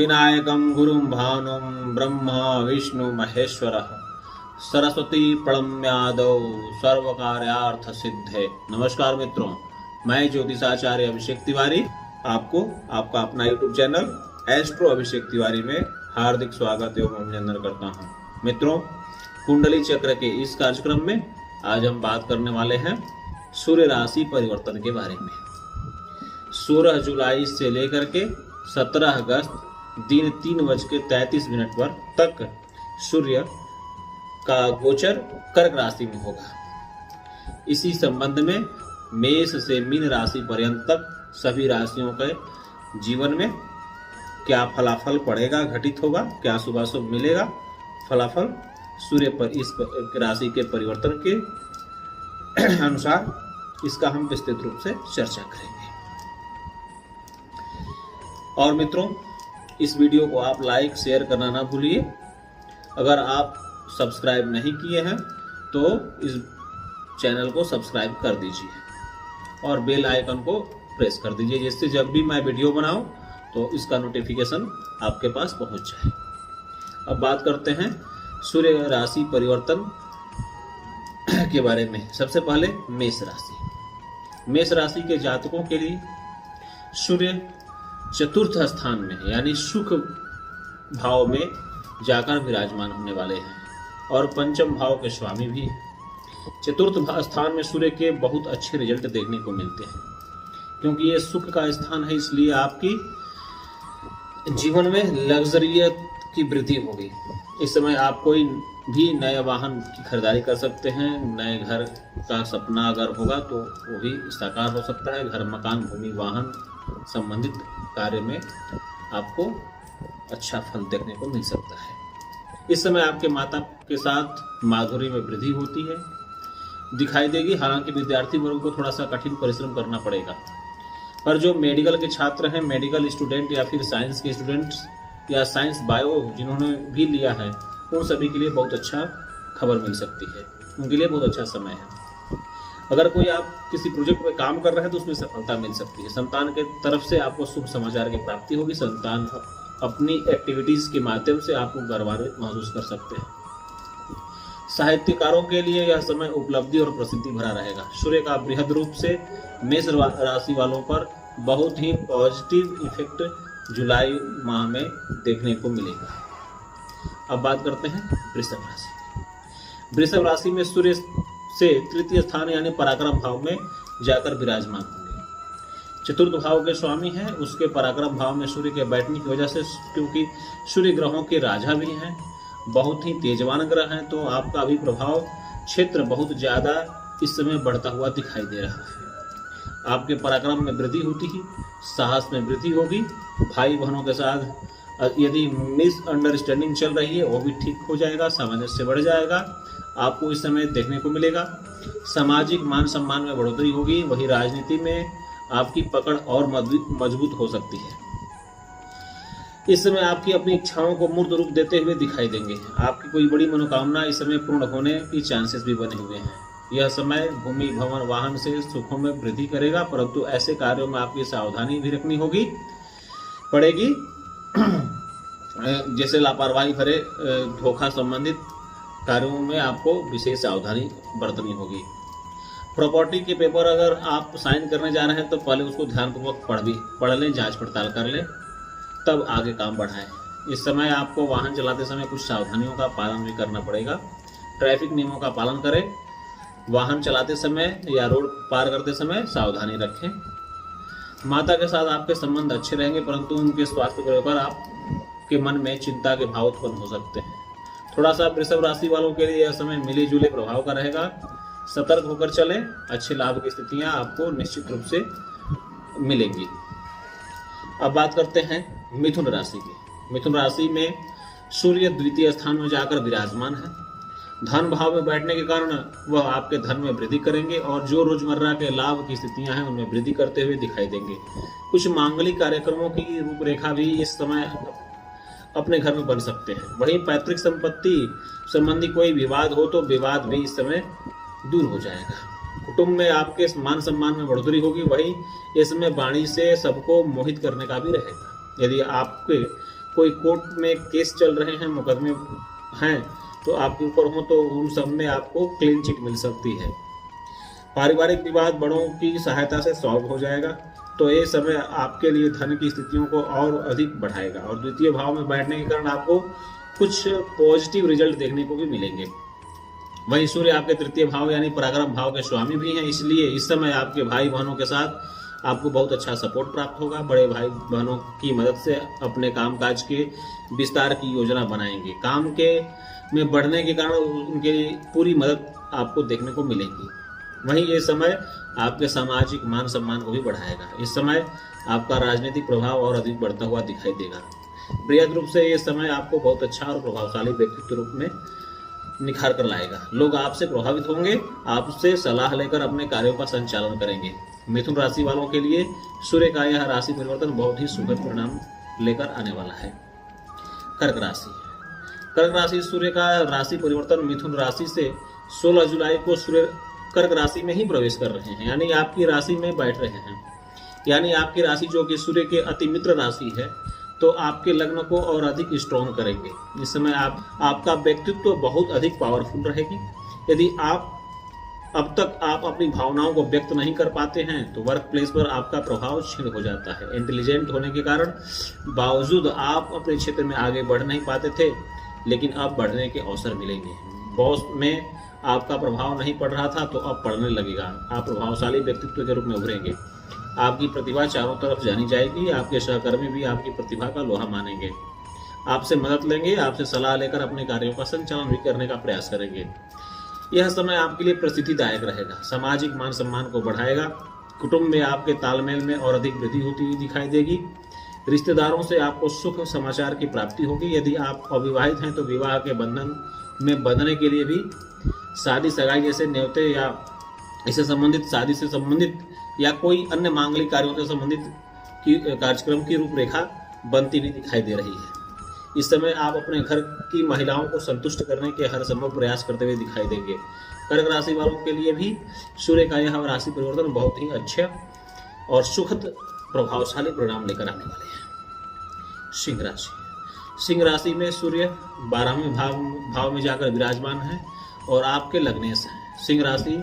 विनायकं गुरुं भानुं ब्रह्म विष्णु महेश्वरः सरस्वती प्रणम्यादौ सर्वकार्यार्थ सिद्धे। नमस्कार मित्रों, मैं ज्योतिषाचार्य अभिषेक तिवारी आपको आपका अपना YouTube channel astro Abhishek Tiwari में हार्दिक स्वागत एवं अभिनंदन करता हूं। मित्रों, कुंडली चक्र के इस कार्यक्रम में आज हम बात करने वाले हैं सूर्य राशि परिवर्तन के बारे में। 16 जुलाई से लेकर के 17 अगस्त दिन 3:33 पर तक सूर्य का गोचर कर्क राशि में होगा। इसी संबंध में मेष से मीन राशि पर्यंत तक सभी राशियों के जीवन में क्या फलाफल पड़ेगा, घटित होगा, क्या शुभ मिलेगा, फलाफल सूर्य पर इस राशि के परिवर्तन के अनुसार इसका हम विस्तृत रूप से चर्चा करेंगे। और मित्रों, इस वीडियो को आप लाइक शेयर करना ना भूलिए। अगर आप सब्सक्राइब नहीं किए हैं तो इस चैनल को सब्सक्राइब कर दीजिए और बेल आइकन को प्रेस कर दीजिए, जिससे जब भी मैं वीडियो बनाऊं तो इसका नोटिफिकेशन आपके पास पहुंच जाए। अब बात करते हैं सूर्य राशि परिवर्तन के बारे में। सबसे पहले मेष राशि। मेष राशि के जातकों के लिए सूर्य चतुर्थ स्थान में यानी सुख भाव में जाकर विराजमान होने वाले हैं और पंचम भाव के स्वामी भी हैं। चतुर्थ स्थान में सूर्य के बहुत अच्छे रिजल्ट देखने को मिलते हैं, क्योंकि ये सुख का स्थान है, इसलिए आपकी जीवन में लग्जरियत की वृद्धि होगी। इस समय आप कोई भी नए वाहन की खरीदारी कर सकते हैं। नए घर का सपना अगर होगा तो वो भी साकार हो सकता है। घर, मकान, भूमि, वाहन संबंधित कार्य में आपको अच्छा फल देखने को मिल सकता है। इस समय आपके माता के साथ माधुर्य में वृद्धि होती है, दिखाई देगी। हालांकि विद्यार्थी वर्ग को थोड़ा सा कठिन परिश्रम करना पड़ेगा, पर जो मेडिकल के छात्र हैं, मेडिकल स्टूडेंट या फिर साइंस के स्टूडेंट्स या साइंस बायो जिन्होंने भी लिया है, उन सभी के लिए बहुत अच्छा खबर मिल सकती है। उनके लिए बहुत अच्छा समय है। अगर कोई आप किसी प्रोजेक्ट में काम कर रहे हैं तो उसमें सफलता मिल सकती है। संतान के तरफ से आपको शुभ समाचार की प्राप्ति होगी। संतान अपनी एक्टिविटीज के माध्यम से आपको गौरवान्वित महसूस कर सकते हैं। साहित्यकारों के लिए यह समय उपलब्धि और प्रसिद्धि भरा रहेगा। सूर्य का बृहद रूप से मेष राशि वालों पर बहुत ही पॉजिटिव इफेक्ट जुलाई माह में देखने को मिलेगा। अब बात करते हैं वृषभ राशि। वृषभ राशि में सूर्य से तृतीय स्थान यानी पराक्रम भाव में जाकर विराजमान होंगे। चतुर्थ भाव के स्वामी हैं, उसके पराक्रम भाव में सूर्य के बैठने की वजह से, क्योंकि सूर्य ग्रहों के राजा भी हैं, बहुत ही तेजवान ग्रह हैं, तो आपका अभी प्रभाव क्षेत्र बहुत ज्यादा इस समय बढ़ता हुआ दिखाई दे रहा है। आपके पराक्रम में वृद्धि होती है, साहस में वृद्धि होगी। भाई बहनों के साथ यदि मिसअंडरस्टैंडिंग चल रही है वो भी ठीक हो जाएगा, सामंजस्य बढ़ जाएगा, आपको इस समय देखने को मिलेगा। सामाजिक मान सम्मान में बढ़ोतरी होगी। वही राजनीति में आपकी पकड़ और मजबूत हो सकती है। इस समय आपकी अपनी इच्छाओं को मूर्त रूप देते हुए दिखाई देंगे। आपकी कोई बड़ी मनोकामना इस समय पूर्ण होने की चांसेस भी बने हुए हैं। यह समय भूमि, भवन, वाहन से सुखों में वृद्धि करेगा, परंतु ऐसे कार्यों में आपकी सावधानी भी रखनी पड़ेगी। जैसे लापरवाही भरे धोखा संबंधित कार्यों में आपको विशेष सावधानी बरतनी होगी। प्रॉपर्टी के पेपर अगर आप साइन करने जा रहे हैं तो पहले उसको ध्यानपूर्वक पढ़ लें, जांच पड़ताल कर लें, तब आगे काम बढ़ाएं। इस समय आपको वाहन चलाते समय कुछ सावधानियों का पालन भी करना पड़ेगा। ट्रैफिक नियमों का पालन करें। वाहन चलाते समय या रोड पार करते समय सावधानी रखें। माता के साथ आपके संबंध अच्छे रहेंगे, परंतु उनके स्वास्थ्य को लेकर आपके मन में चिंता के भाव उत्पन्न हो सकते हैं। थोड़ा सा वृषभ राशि वालों के लिए यह समय मिले जुले प्रभाव का रहेगा। सतर्क होकर चलें, अच्छे लाभ की स्थितियां आपको निश्चित रूप से मिलेंगी। अब बात करते हैं मिथुन राशि की। मिथुन राशि में सूर्य द्वितीय स्थान में जाकर विराजमान है। धन भाव में बैठने के कारण वह आपके धन में वृद्धि करेंगे और जो रोजमर्रा के लाभ की स्थितियां हैं उनमें वृद्धि करते हुए दिखाई देंगे। कुछ मांगलिक कार्यक्रमों की रूपरेखा भी इस समय अपने घर में बन सकते हैं। वहीं पैतृक संपत्ति संबंधी कोई विवाद हो तो विवाद भी इस समय दूर हो जाएगा। कुटुंब में आपके मान सम्मान में बढ़ोतरी होगी। वहीं इसमें वाणी से सबको मोहित करने का भी रहेगा। यदि आपके कोई कोर्ट में केस चल रहे हैं, मुकदमे हैं तो आपके ऊपर हो, तो उन सब में आपको क्लीन चिट मिल सकती है। पारिवारिक विवाद बड़ों की सहायता से सॉल्व हो जाएगा। तो ये समय आपके लिए धन की स्थितियों को और अधिक बढ़ाएगा और द्वितीय भाव में बैठने के कारण आपको कुछ पॉजिटिव रिजल्ट देखने को भी मिलेंगे। वहीं सूर्य आपके तृतीय भाव यानी पराक्रम भाव के स्वामी भी हैं, इसलिए इस समय आपके भाई बहनों के साथ आपको बहुत अच्छा सपोर्ट प्राप्त होगा। बड़े भाई बहनों की मदद से अपने कामकाज के विस्तार की योजना बनाएंगे। काम के में बढ़ने के कारण उनके पूरी मदद आपको देखने को मिलेगी। वहीं ये समय आपके सामाजिक मान सम्मान को भी बढ़ाएगा। इस समय आपका राजनीतिक प्रभाव और अधिक बढ़ता हुआ दिखाई देगा। बृहद रूप से ये समय आपको बहुत अच्छा और प्रभावशाली व्यक्तित्व रूप में निखार कर लाएगा। लोग आपसे प्रभावित होंगे, आपसे सलाह लेकर अपने कार्यों का संचालन करेंगे। मिथुन राशि वालों के लिए सूर्य का यह राशि परिवर्तन बहुत ही सुखद परिणाम लेकर आने वाला है। कर्क राशि। कर्क राशि सूर्य का राशि परिवर्तन मिथुन राशि से 16 जुलाई को सूर्य कर्क राशि में ही प्रवेश कर रहे हैं, यानी आपकी राशि में बैठ रहे हैं। यानी आपकी राशि जो कि सूर्य के अति मित्र राशि है, तो आपके लग्न को और अधिक स्ट्रॉन्ग करेंगे। इस समय आपका व्यक्तित्व बहुत अधिक पावरफुल रहेगी। यदि अब तक आप अपनी भावनाओं को व्यक्त नहीं कर पाते हैं तो वर्क प्लेस पर आपका प्रभाव क्षीण हो जाता है। इंटेलिजेंट होने के कारण बावजूद आप अपने क्षेत्र में आगे बढ़ नहीं पाते थे, लेकिन अब बढ़ने के अवसर मिलेंगे। बॉस में आपका प्रभाव नहीं पड़ रहा था तो अब पड़ने लगेगा। आप प्रभावशाली व्यक्तित्व के रूप में उभरेंगे। आपकी प्रतिभा चारों तरफ जानी जाएगी। आपके सहकर्मी भी आपकी प्रतिभा का लोहा मानेंगे, आपसे मदद लेंगे, आपसे सलाह लेकर अपने कार्यों का संचालन भी करने का प्रयास करेंगे। यह समय आपके लिए प्रसिद्धिदायक रहेगा, सामाजिक मान सम्मान को बढ़ाएगा। कुटुंब में आपके तालमेल में और अधिक वृद्धि होती हुई दिखाई देगी। रिश्तेदारों से आपको सुख समाचार की प्राप्ति होगी। यदि आप अविवाहित हैं तो विवाह के बंधन में बंधने के लिए भी शादी सगाई जैसे न्योते या इससे संबंधित शादी से संबंधित या कोई अन्य मांगलिक कार्यों से संबंधित कार्यक्रम की रूपरेखा बनती हुई दिखाई दे रही है। इस समय आप अपने घर की महिलाओं को संतुष्ट करने के हर संभव प्रयास करते हुए दिखाई देंगे। कर्क राशि वालों के लिए भी सूर्य का यह राशि परिवर्तन बहुत ही अच्छा और सुखद प्रभावशाली परिणाम लेकर आने वाले हैं। सिंह राशि। सिंह राशि में सूर्य 12वें भाव में जाकर विराजमान है और आपके लग्नेश हैं। सिंह राशि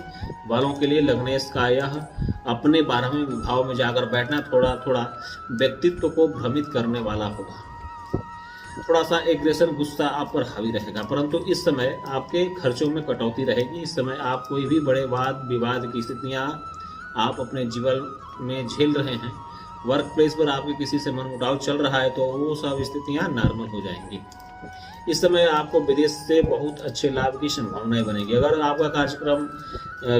वालों के लिए लग्नेश का यह अपने 12वें भाव में जाकर बैठना थोड़ा थोड़ा व्यक्तित्व को भ्रमित करने वाला होगा। थोड़ा सा एग्रेशन, गुस्सा आप पर हावी रहेगा, परंतु इस समय आपके खर्चों में कटौती रहेगी। इस समय आप कोई भी बड़े वाद विवाद की स्थितियां आप अपने जीवन में झेल रहे हैं। वर्क प्लेस पर आपके किसी से मनमुटाव चल रहा है तो वो सब स्थितियां नॉर्मल हो जाएंगी। इस समय आपको विदेश से बहुत अच्छे लाभ की संभावनाएं बनेगी। अगर आपका कार्यक्रम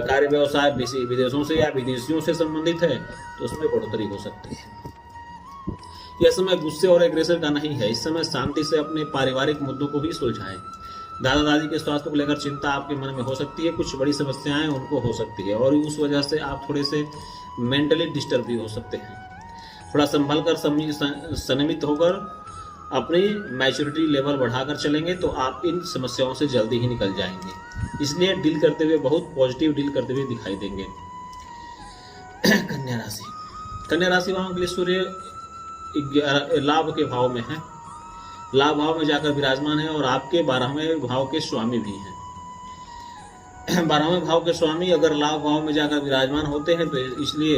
कार्य व्यवसाय विदेशों से या विदेशियों से संबंधित है तो उसमें बढ़ोतरी हो सकती है। यह समय गुस्से और एग्रेशन का नहीं है। इस समय शांति से अपने पारिवारिक मुद्दों को भी सुलझाएं। दादा दादी के स्वास्थ्य को लेकर चिंता आपके मन में हो सकती है। कुछ बड़ी समस्याएं उनको हो सकती है और उस वजह से आप थोड़े से मेंटली डिस्टर्ब भी हो सकते हैं। थोड़ा संभल कर संयमित होकर अपनी मैच्योरिटी लेवल बढ़ाकर चलेंगे तो आप इन समस्याओं से जल्दी ही निकल जाएंगे। इसलिए डील करते हुए बहुत पॉजिटिव डील करते हुए दिखाई देंगे। कन्या राशि। कन्या राशि वालों के लिए सूर्य लाभ के भाव में है, लाभ भाव में जाकर विराजमान है और आपके 12वें भाव के स्वामी भी हैं। 12वें भाव के स्वामी अगर लाभ भाव में जाकर विराजमान होते हैं तो इसलिए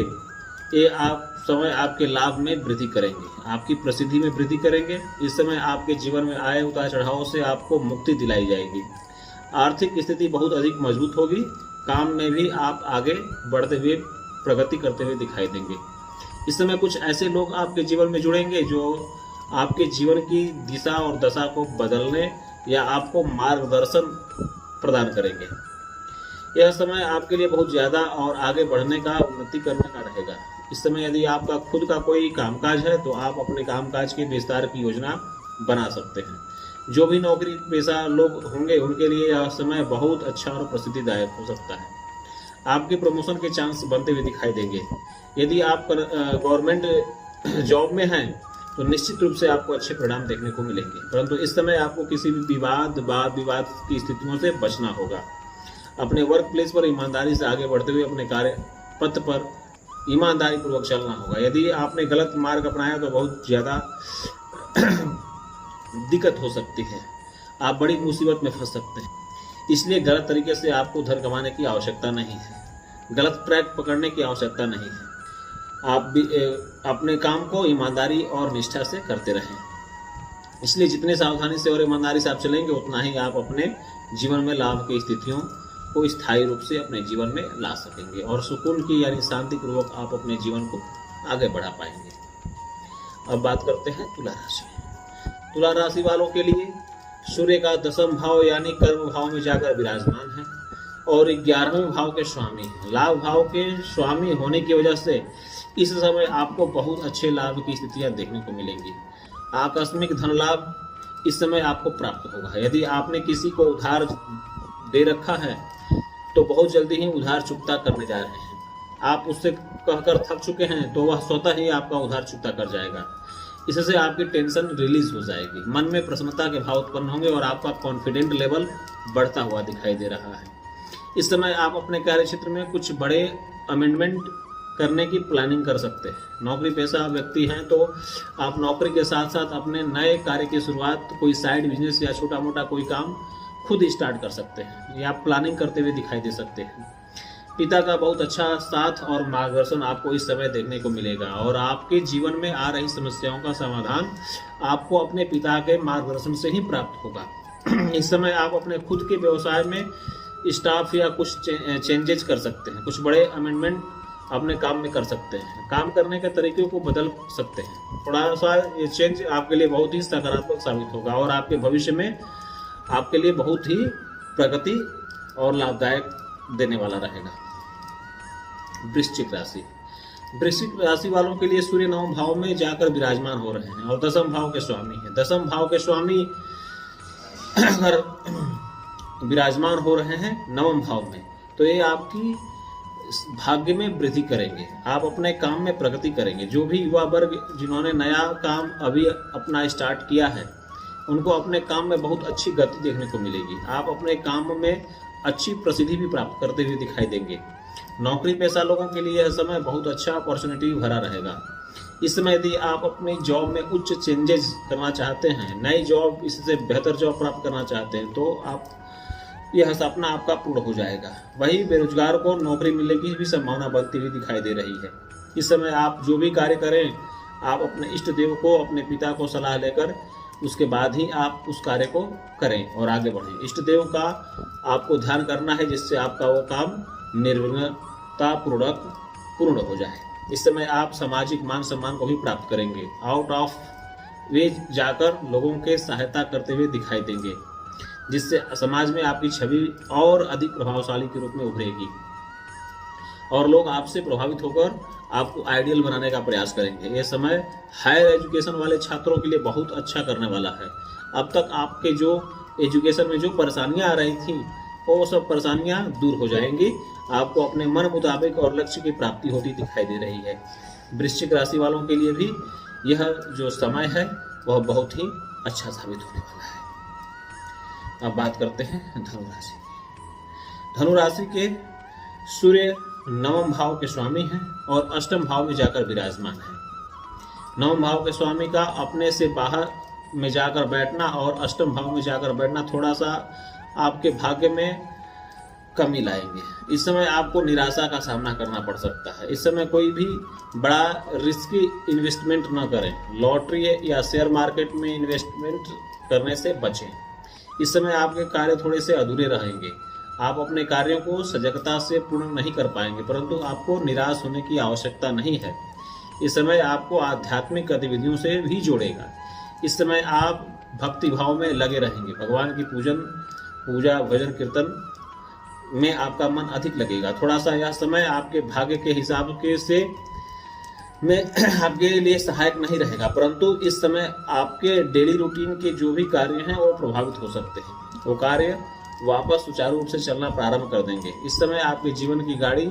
ये आप समय आपके लाभ में वृद्धि करेंगे, आपकी प्रसिद्धि में वृद्धि करेंगे। इस समय आपके जीवन में आए उतार चढ़ाव से आपको मुक्ति दिलाई जाएगी। आर्थिक स्थिति बहुत अधिक मजबूत होगी। काम में भी आप आगे बढ़ते हुए प्रगति करते हुए दिखाई देंगे। इस समय कुछ ऐसे लोग आपके जीवन में जुड़ेंगे जो आपके जीवन की दिशा और दशा को बदलने या आपको मार्गदर्शन प्रदान करेंगे। यह समय आपके लिए बहुत ज़्यादा और आगे बढ़ने का, उन्नति करने का रहेगा। इस समय यदि आपका खुद का कोई कामकाज है तो आप अपने कामकाज के विस्तार की योजना बना सकते हैं। जो भी नौकरी पेशा लोग होंगे उनके लिए यह समय बहुत अच्छा और प्रसिद्धिदायक हो सकता है। आपके प्रमोशन के चांस बनते हुए दिखाई देंगे। यदि आप गवर्नमेंट जॉब में हैं तो निश्चित रूप से आपको अच्छे परिणाम देखने को मिलेंगे, परंतु इस समय आपको किसी भी वाद विवाद की स्थितियों से बचना होगा। अपने वर्क प्लेस पर ईमानदारी से आगे बढ़ते हुए अपने कार्य पथ पर ईमानदारी पूर्वक चलना होगा। यदि आपने गलत मार्ग अपनाया तो बहुत ज़्यादा दिक्कत हो सकती है, आप बड़ी मुसीबत में फंस सकते हैं। इसलिए गलत तरीके से आपको धन कमाने की आवश्यकता नहीं है, गलत ट्रैक पकड़ने की आवश्यकता नहीं है। आप भी अपने काम को ईमानदारी और निष्ठा से करते रहें। इसलिए जितने सावधानी से और ईमानदारी से आप चलेंगे उतना ही आप अपने जीवन में लाभ की स्थितियों को स्थायी रूप से अपने जीवन में ला सकेंगे और सुकून की यानी शांतिपूर्वक आप अपने जीवन को आगे बढ़ा पाएंगे। अब बात करते हैं तुला राशि। तुला राशि वालों के लिए सूर्य का 10वां भाव यानी कर्म भाव में जाकर विराजमान है और 11वें भाव के स्वामी है। लाभ भाव के स्वामी होने की वजह से इस समय आपको बहुत अच्छे लाभ की स्थितियां देखने को मिलेंगी। आकस्मिक धन लाभ इस समय आपको प्राप्त होगा। यदि आपने किसी को उधार दे रखा है तो बहुत जल्दी ही उधार चुकता करने जा रहे हैं। आप उससे कहकर थक चुके हैं तो वह स्वतः ही आपका उधार चुकता कर जाएगा। इससे आपकी टेंशन रिलीज हो जाएगी, मन में प्रसन्नता के भाव उत्पन्न होंगे और आपका कॉन्फिडेंट लेवल बढ़ता हुआ दिखाई दे रहा है। इस समय आप अपने कार्य क्षेत्र में कुछ बड़े अमेंडमेंट करने की प्लानिंग कर सकते हैं। नौकरी पेशा व्यक्ति हैं तो आप नौकरी के साथ साथ अपने नए कार्य की शुरुआत, कोई साइड बिजनेस या छोटा मोटा कोई काम खुद स्टार्ट कर सकते हैं या आप प्लानिंग करते हुए दिखाई दे सकते हैं। पिता का बहुत अच्छा साथ और मार्गदर्शन आपको इस समय देखने को मिलेगा और आपके जीवन में आ रही समस्याओं का समाधान आपको अपने पिता के मार्गदर्शन से ही प्राप्त होगा। इस समय आप अपने खुद के व्यवसाय में स्टाफ या कुछ चेंजेस कर सकते हैं, कुछ बड़े अमेंडमेंट अपने काम में कर सकते हैं, काम करने के तरीके को बदल सकते हैं। थोड़ा सा ये चेंज आपके लिए बहुत ही सकारात्मक साबित होगा और आपके भविष्य में आपके लिए बहुत ही प्रगति और लाभदायक देने वाला रहेगा। वृश्चिक राशि। वृश्चिक राशि वालों के लिए सूर्य 9वें भाव में जाकर विराजमान हो रहे हैं और 10वें भाव के स्वामी हैं। 10वें भाव के स्वामी अगर विराजमान हो रहे हैं 9वें भाव में तो ये आपकी भाग्य में वृद्धि करेंगे, आप अपने काम में प्रगति करेंगे। जो भी युवा वर्ग जिन्होंने नया काम अभी अपना स्टार्ट किया है उनको अपने काम में बहुत अच्छी गति देखने को मिलेगी। आप अपने काम में अच्छी प्रसिद्धि भी प्राप्त करते हुए दिखाई देंगे। नौकरी पेशा लोगों के लिए यह समय बहुत अच्छा अपॉर्चुनिटी भरा रहेगा। इस समय यदि आप अपनी जॉब में उच्च चेंजेस करना चाहते हैं, नई जॉब, इससे बेहतर जॉब प्राप्त करना चाहते हैं तो आप यह सपना आपका पूर्ण हो जाएगा। वही बेरोजगार को नौकरी मिलने की भी संभावना बनती हुई दिखाई दे रही है। इस समय आप जो भी कार्य करें आप अपने इष्ट देव को, अपने पिता को सलाह लेकर उसके बाद ही आप उस कार्य को करें और आगे बढ़ें। इष्ट देव का आपको ध्यान करना है जिससे आपका वो काम निर्विघ्नता पूर्वक पूर्ण हो जाए। इस समय आप सामाजिक मान सम्मान को भी प्राप्त करेंगे। आउट ऑफ वे जाकर लोगों के सहायता करते हुए दिखाई देंगे जिससे समाज में आपकी छवि और अधिक प्रभावशाली के रूप में उभरेगी और लोग आपसे प्रभावित होकर आपको आइडियल बनाने का प्रयास करेंगे। यह समय हायर एजुकेशन वाले छात्रों के लिए बहुत अच्छा करने वाला है। अब तक आपके जो एजुकेशन में जो परेशानियां आ रही थी वो सब परेशानियां दूर हो जाएंगी। आपको अपने मन मुताबिक और लक्ष्य की प्राप्ति होती दिखाई दे रही है। वृश्चिक राशि वालों के लिए भी यह जो समय है वह बहुत ही अच्छा साबित होने वाला है। अब बात करते हैं धनु राशि। धनु राशि के सूर्य 9वें भाव के स्वामी हैं और 8वें भाव में जाकर विराजमान है। 9वें भाव के स्वामी का अपने से बाहर में जाकर बैठना और 8वें भाव में जाकर बैठना थोड़ा सा आपके भाग्य में कमी लाएंगे। इस समय आपको निराशा का सामना करना पड़ सकता है। इस समय कोई भी बड़ा रिस्की इन्वेस्टमेंट न करें। लॉटरी या शेयर मार्केट में इन्वेस्टमेंट करने से बचें। इस समय आपके कार्य थोड़े से अधूरे रहेंगे। आप अपने कार्यों को सजगता से पूर्ण नहीं कर पाएंगे, परंतु आपको निराश होने की आवश्यकता नहीं है। इस समय आपको आध्यात्मिक गतिविधियों से भी जोड़ेगा। इस समय आप भक्ति भाव में लगे रहेंगे। भगवान की पूजा भजन कीर्तन में आपका मन अधिक लगेगा। थोड़ा सा यह समय आपके भाग्य के हिसाब के से में आपके लिए सहायक नहीं रहेगा, परंतु इस समय आपके डेली रूटीन के जो भी कार्य हैं वो प्रभावित हो सकते हैं। वो कार्य वापस सुचारू रूप से चलना प्रारंभ कर देंगे। इस समय आपके जीवन की गाड़ी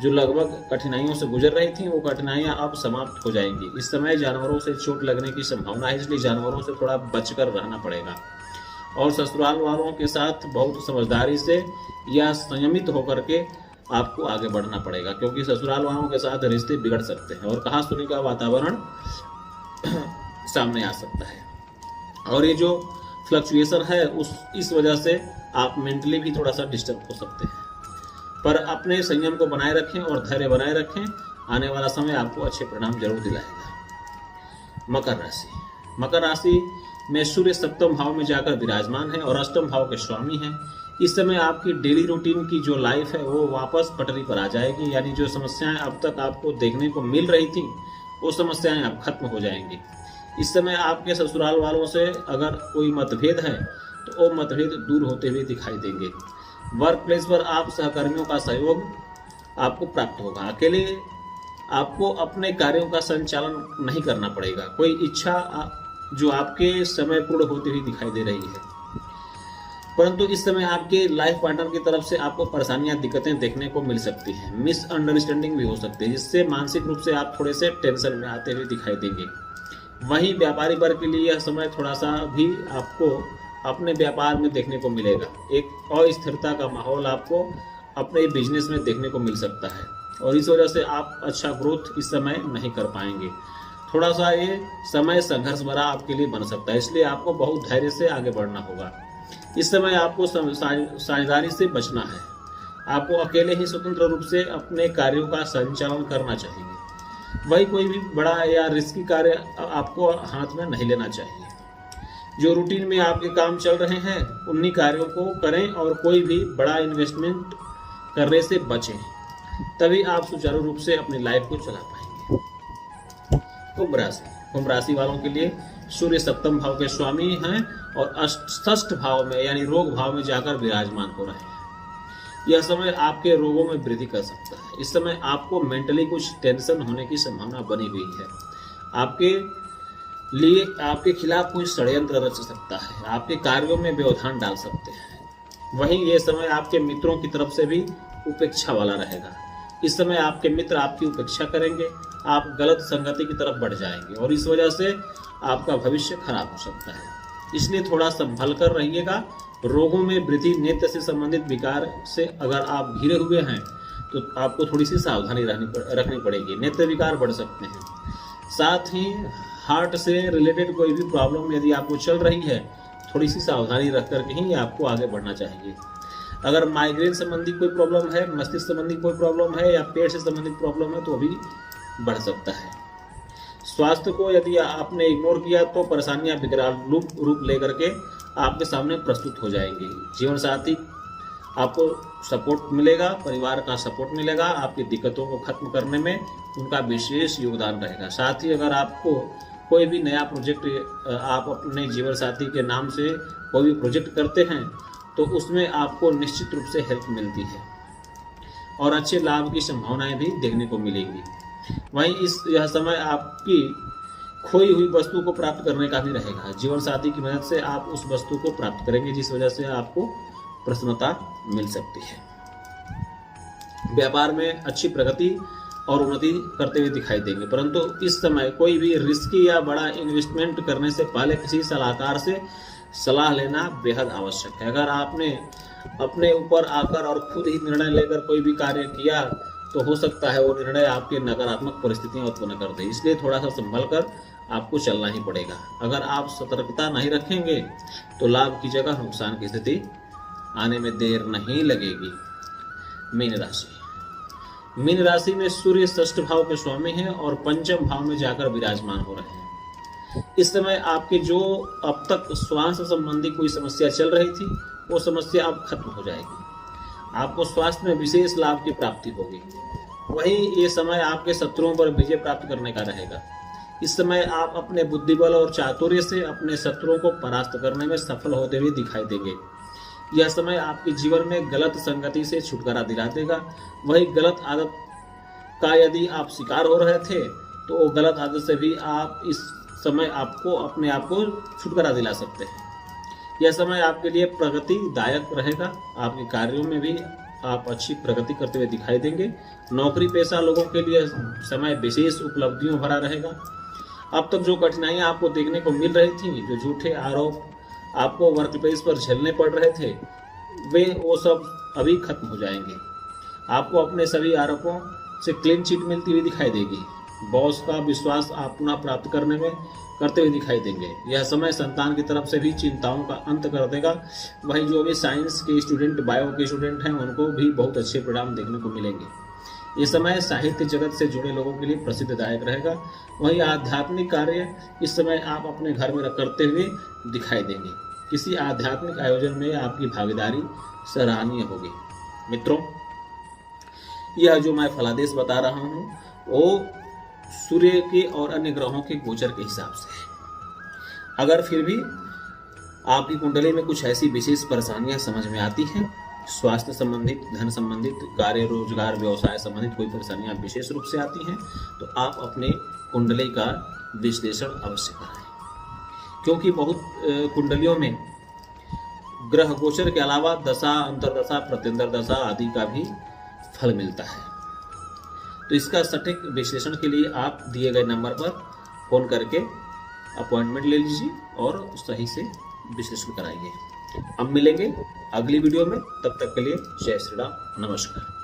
जो लगभग कठिनाइयों से गुजर रही थी वो कठिनाइयां अब समाप्त हो जाएंगी। इस समय जानवरों से चोट लगने की संभावना है, इसलिए जानवरों से थोड़ा बचकर रहना पड़ेगा और ससुराल वालों के साथ बहुत समझदारी से या संयमित होकर के आपको आगे बढ़ना पड़ेगा, क्योंकि ससुराल वालों के साथ रिश्ते बिगड़ सकते हैं और कहासुनी का वातावरण सामने आ सकता है। और ये जो फ्लक्चुएशन है इस वजह से आप मेंटली भी थोड़ा सा डिस्टर्ब हो सकते हैं। पर अपने संयम को बनाए रखें और धैर्य बनाए रखें, आने वाला समय आपको अच्छे परिणाम जरूर दिलाएगा। मकर राशि में सूर्य सप्तम भाव में जाकर विराजमान है और अष्टम भाव के स्वामी हैं। इस समय आपकी डेली रूटीन की जो लाइफ है वो वापस पटरी पर आ जाएगी, यानी जो समस्याएं अब तक आपको देखने को मिल रही थी वो समस्याएं अब खत्म हो जाएंगी। इस समय आपके ससुराल वालों से अगर कोई मतभेद है तो वो मतभेद दूर होते हुए दिखाई देंगे। वर्क प्लेस पर आप सहकर्मियों का सहयोग आपको प्राप्त होगा। अकेले आपको अपने कार्यों का संचालन नहीं करना पड़ेगा। कोई इच्छा जो आपके समय पूर्ण होती हुई दिखाई दे रही है, परंतु इस समय आपके लाइफ पार्टनर की तरफ से आपको परेशानियां, दिक्कतें देखने को मिल सकती हैं। मिसअंडरस्टैंडिंग भी हो सकती है, जिससे मानसिक रूप से आप थोड़े से टेंशन में आते हुए दिखाई देंगे। वहीं व्यापारी वर्ग के लिए यह समय थोड़ा सा भी आपको अपने व्यापार में देखने को मिलेगा। एक अस्थिरता का माहौल आपको अपने बिजनेस में देखने को मिल सकता है और इस वजह से आप अच्छा ग्रोथ इस समय नहीं कर पाएंगे। थोड़ा सा ये समय संघर्ष भरा आपके लिए बन सकता है, इसलिए आपको बहुत धैर्य से आगे बढ़ना होगा। इस समय आपको साझेदारी से बचना है। आपको अकेले ही स्वतंत्र रूप से अपने कार्यों का संचालन करना चाहिए। वही कोई भी बड़ा या रिस्की कार्य आपको हाथ में नहीं लेना चाहिए। जो रूटीन में आपके काम चल रहे हैं उन्हीं कार्यों को करें और कोई भी बड़ा इन्वेस्टमेंट करने से बचें, तभी आप सुचारू रूप से अपनी लाइफ को चला पाएंगे। कुंभ राशि वालों के लिए सूर्य सप्तम भाव के स्वामी हैं और षष्ठ भाव में यानी रोग भाव में जाकर विराजमान हो रहे हैं। यह समय आपके रोगों में वृद्धि कर सकता है। इस समय आपको मेंटली कुछ टेंशन होने की संभावना बनी हुई है। आपके खिलाफ कोई षड्यंत्र रच सकता है, आपके कार्यों में व्यवधान डाल सकते हैं। वहीं यह समय आपके मित्रों की तरफ से भी उपेक्षा वाला रहेगा। इस समय आपके मित्र आपकी उपेक्षा करेंगे, आप गलत संगति की तरफ बढ़ जाएंगे और इस वजह से आपका भविष्य खराब हो सकता है। इसलिए थोड़ा संभल कर रहिएगा। रोगों में वृद्धि, नेत्र से संबंधित विकार से अगर आप घिरे हुए हैं तो आपको थोड़ी सी सावधानी रखनी पड़ेगी। नेत्र विकार बढ़ सकते हैं। साथ ही हार्ट से रिलेटेड कोई भी प्रॉब्लम यदि आपको चल रही है, थोड़ी सी सावधानी रख करके ही आपको आगे बढ़ना चाहिए। अगर माइग्रेन संबंधी कोई प्रॉब्लम है, मस्तिष्क संबंधी कोई प्रॉब्लम है या पेट से संबंधित प्रॉब्लम है तो भी बढ़ सकता है। स्वास्थ्य को यदि आपने इग्नोर किया तो परेशानियां विकराल रूप लेकर के आपके सामने प्रस्तुत हो जाएंगी। जीवन साथी आपको सपोर्ट मिलेगा, परिवार का सपोर्ट मिलेगा, आपकी दिक्कतों को खत्म करने में उनका विशेष योगदान रहेगा। साथ ही अगर आपको कोई भी नया प्रोजेक्ट आप अपने जीवन साथी के नाम से कोई भी प्रोजेक्ट करते हैं तो उसमें आपको निश्चित रूप से हेल्प मिलती है और अच्छे लाभ की संभावनाएं भी देखने को मिलेंगी। वहीं यह समय आपकी खोई हुई वस्तु को प्राप्त करने का भी रहेगा। जीवन साथी की मदद से आप उस वस्तु को प्राप्त करेंगे जिस वजह से आपको प्रसन्नता मिल सकती है। व्यापार में अच्छी प्रगति और उन्नति करते हुए दिखाई देंगे, परंतु इस समय कोई भी रिस्की या बड़ा इन्वेस्टमेंट करने से पहले किसी सलाहकार से सलाह लेना बेहद आवश्यक है। अगर आपने अपने ऊपर आकर और खुद ही निर्णय लेकर कोई भी कार्य किया तो हो सकता है वो निर्णय आपके नकारात्मक परिस्थितियां उत्पन्न कर दे, इसलिए थोड़ा सा संभल कर आपको चलना ही पड़ेगा। अगर आप सतर्कता नहीं रखेंगे तो लाभ की जगह नुकसान की स्थिति आने में देर नहीं लगेगी। मीन राशि में सूर्य षष्ठ भाव के स्वामी हैं और पंचम भाव में जाकर विराजमान हो रहे हैं। इस समय आपके जो अब तक स्वास्थ्य संबंधी कोई समस्या चल रही थी वो समस्या अब खत्म हो जाएगी। आपको स्वास्थ्य में विशेष लाभ की प्राप्ति होगी। वहीं ये समय आपके शत्रुओं पर विजय प्राप्त करने का रहेगा। इस समय आप अपने बुद्धिबल और चातुर्य से अपने शत्रुओं को परास्त करने में सफल होते हुए दिखाई देंगे। यह समय आपके जीवन में गलत संगति से छुटकारा दिला देगा। वही गलत आदत का यदि आप शिकार हो रहे थे तो वो गलत आदत से भी आप इस समय आपको अपने आप को छुटकारा दिला सकते हैं। यह समय आपके लिए प्रगतिदायक रहेगा। आपके कार्यों में भी आप अच्छी प्रगति करते हुए दिखाई देंगे। नौकरी पेशा लोगों के लिए समय विशेष उपलब्धियों भरा रहेगा। अब तक जो कठिनाइयां आपको देखने को मिल रही थी, जो झूठे आरोप आपको वर्क प्लेस पर झेलने पड़ रहे थे, वो सब अभी खत्म हो जाएंगे। आपको अपने सभी आरोपों से क्लीन चिट मिलती हुई दिखाई देगी। बॉस का विश्वास आप पुनः प्राप्त करते हुए दिखाई देंगे। यह समय संतान की तरफ से भी चिंताओं का अंत कर देगा। वहीं जो भी साइंस के स्टूडेंट, बायो के स्टूडेंट हैं, उनको भी बहुत अच्छे परिणाम देखने को मिलेंगे। ये समय साहित्य जगत से जुड़े लोगों के लिए प्रसिद्धदायक रहेगा। वहीं आध्यात्मिक कार्य इस समय आप अपने घर में करते हुए दिखाई देंगे। किसी आध्यात्मिक आयोजन में आपकी भागीदारी सराहनीय होगी। मित्रों, यह जो मैं फलादेश बता रहा हूँ वो सूर्य के और अन्य ग्रहों के गोचर के हिसाब से है। अगर फिर भी आपकी कुंडली में कुछ ऐसी विशेष परेशानियां समझ में आती हैं, स्वास्थ्य संबंधित, धन संबंधित, कार्य रोजगार व्यवसाय संबंधित कोई परेशानियां विशेष रूप से आती हैं, तो आप अपने कुंडली का विश्लेषण अवश्य कराएं। क्योंकि बहुत कुंडलियों में ग्रह गोचर के अलावा दशा, अंतरदशा, प्रत्यंतर दशा आदि का भी फल मिलता है। तो इसका सटीक विश्लेषण के लिए आप दिए गए नंबर पर फोन करके अपॉइंटमेंट ले लीजिए और सही से विश्लेषण कराइए। हम मिलेंगे अगली वीडियो में, तब तक के लिए जय श्री राम, नमस्कार।